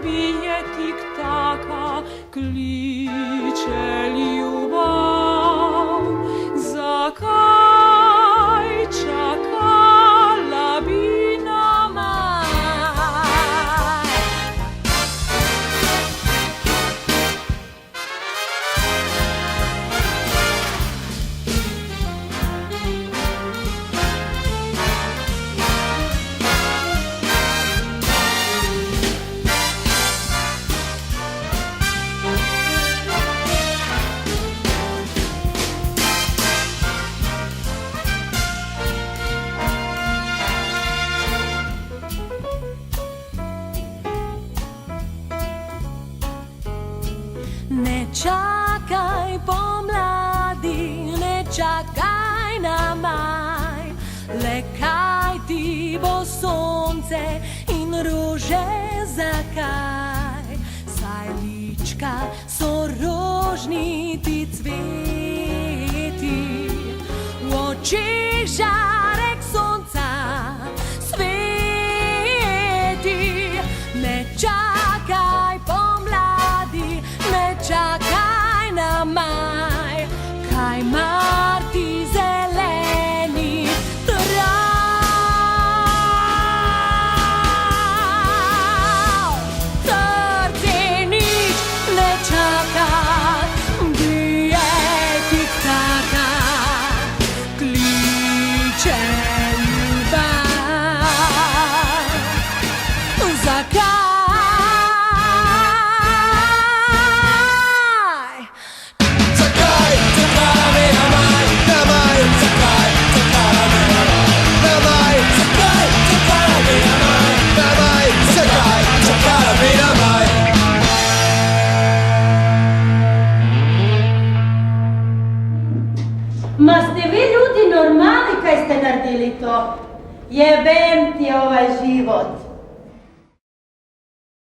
bije tik taka, kliče ljubav. Zakaj čakala bi na maj? Ne čakaj pomladi, ne čakaj na maj, le kaj ti bo sonce in rože zakaj? Saj lička so rožniti cveti, v očih žarek sonca sveti. Ne čakaj pomladi, ne čakaj na maj, kaj mar ti zeleni trav. Srce nič ne čaka, bije tik taka, kliče ljubav. Zakaj? Ma ste vi ljudi normalni kaj ste naredili to? Jebem ti ovaj život.